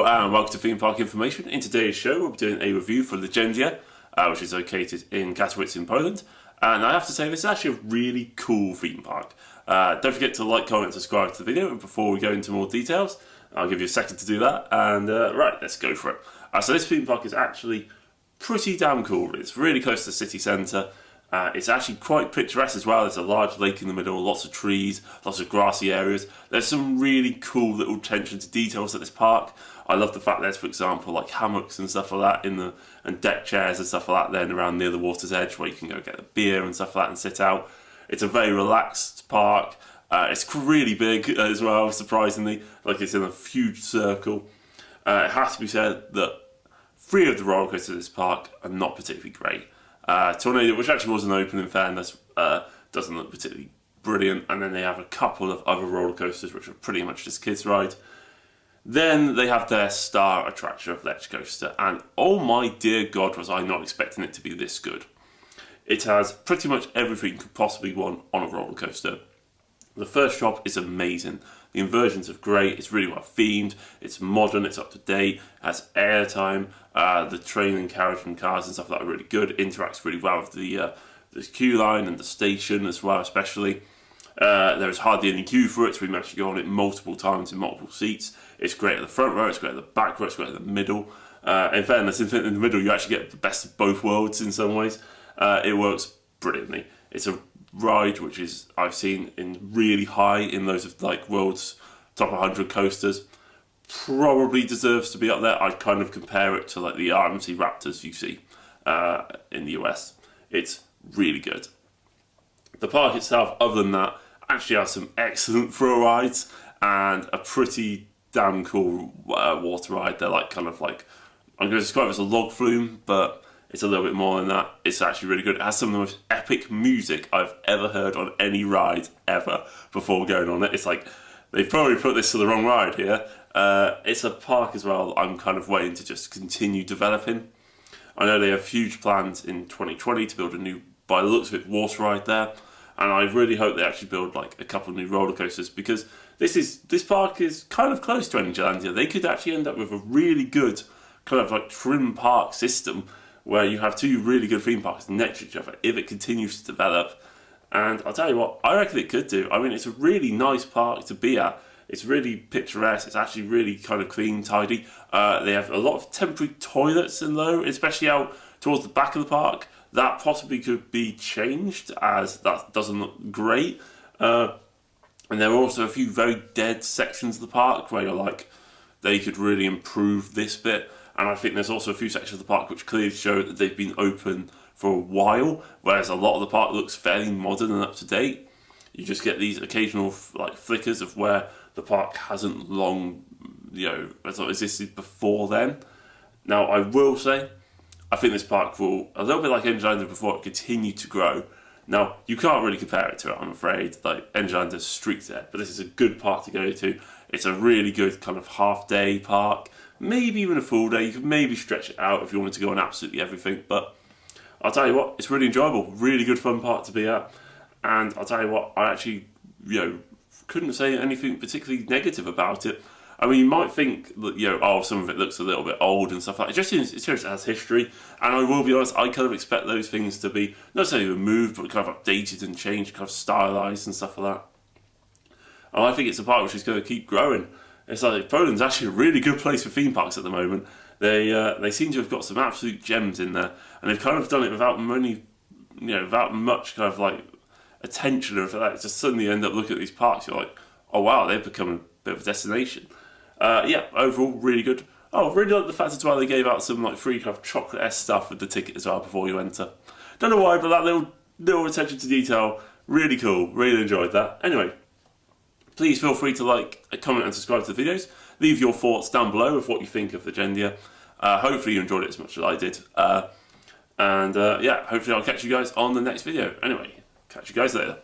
and welcome to Theme Park Information. In today's show we'll be doing a review for Legendia, which is located in Katowice in Poland. And I have to say this is actually a really cool theme park. Don't forget to like, comment, subscribe to the video. And before we go into more details, I'll give you a second to do that. And right, let's go for it. So this theme park is actually pretty damn cool. It's really close to the city centre. It's actually quite picturesque as well. There's a large lake in the middle, lots of trees, lots of grassy areas. There's some really cool little attention to details at this park. I love the fact there's, for example, like hammocks and stuff like that and deck chairs and stuff like that then around near the water's edge where you can go get a beer and stuff like that and sit out. It's a very relaxed park. It's really big as well, surprisingly. Like it's in a huge circle. It has to be said that 3 of the roller coasters in this park are not particularly great. Tornado, which actually wasn't open in fairness, doesn't look particularly brilliant, and then they have a couple of other roller coasters which are pretty much just kids ride. Then they have their star attraction of Legendia, and oh my dear God, was I not expecting it to be this good. It has pretty much everything you could possibly want on a roller coaster. The first drop is amazing. The inversions are great, it's really well themed, it's modern, it's up to date, it has airtime, the train and carriage and cars and stuff like that are really good, it interacts really well with the queue line and the station as well especially. There is hardly any queue for it, so we managed to go on it multiple times in multiple seats. It's great at the front row, it's great at the back row, it's great at the middle. In fairness, in the middle you actually get the best of both worlds in some ways. It works brilliantly. It's a ride which is I've seen in really high in those of like world's top 100 coasters. Probably deserves to be up there. I'd kind of compare it to like the RMC Raptors you see in the US. It's really good. The park itself, other than that, actually has some excellent thrill rides and a pretty damn cool water ride. They're like kind of like, I'm going to describe it as a log flume, but it's a little bit more than that. It's actually really good. It has some of the most epic music I've ever heard on any ride ever before going on it. It's like, they've probably put this to the wrong ride here. It's a park as well I'm kind of waiting to just continue developing. I know they have huge plans in 2020 to build a new, by the looks of it, water ride there. And I really hope they actually build like a couple of new roller coasters, because this park is kind of close to Legendia. They could actually end up with a really good kind of like trim park system where you have 2 really good theme parks next to each other if it continues to develop. And I'll tell you what, I reckon it could do. I mean, it's a really nice park to be at. It's really picturesque. It's actually really kind of clean, tidy. They have a lot of temporary toilets in though, especially out towards the back of the park. That possibly could be changed, as that doesn't look great. And there are also a few very dead sections of the park where you're like, they could really improve this bit. And I think there's also a few sections of the park which clearly show that they've been open for a while, whereas a lot of the park looks fairly modern and up to date. You just get these occasional like flickers of where the park hasn't long, existed before then. Now, I will say, I think this park will, a little bit like Legendia before, continue to grow. Now, you can't really compare it to it, I'm afraid. Like, Legendia's streaked there, but this is a good park to go to. It's a really good kind of half-day park, maybe even a full day. You could maybe stretch it out if you wanted to go on absolutely everything, but I'll tell you what, it's really enjoyable, really good fun park to be at. And I'll tell you what, I actually, couldn't say anything particularly negative about it. I mean, you might think that, some of it looks a little bit old and stuff like that. It just has history. And I will be honest, I kind of expect those things to be, not necessarily removed, but kind of updated and changed, kind of stylised and stuff like that. And I think it's a park which is going to keep growing. It's like, Poland's actually a really good place for theme parks at the moment. They seem to have got some absolute gems in there. And they've kind of done it without without much kind of like attention or anything like that. Just suddenly end up looking at these parks, you're like, oh wow, they've become a bit of a destination. Overall, really good. Oh, really like the fact as well they gave out some like free kind of chocolate-esque stuff with the ticket as well before you enter. Don't know why, but that little attention to detail, really cool. Really enjoyed that. Anyway, please feel free to like, comment and subscribe to the videos. Leave your thoughts down below of what you think of Legendia. Hopefully you enjoyed it as much as I did. Hopefully I'll catch you guys on the next video. Anyway, catch you guys later.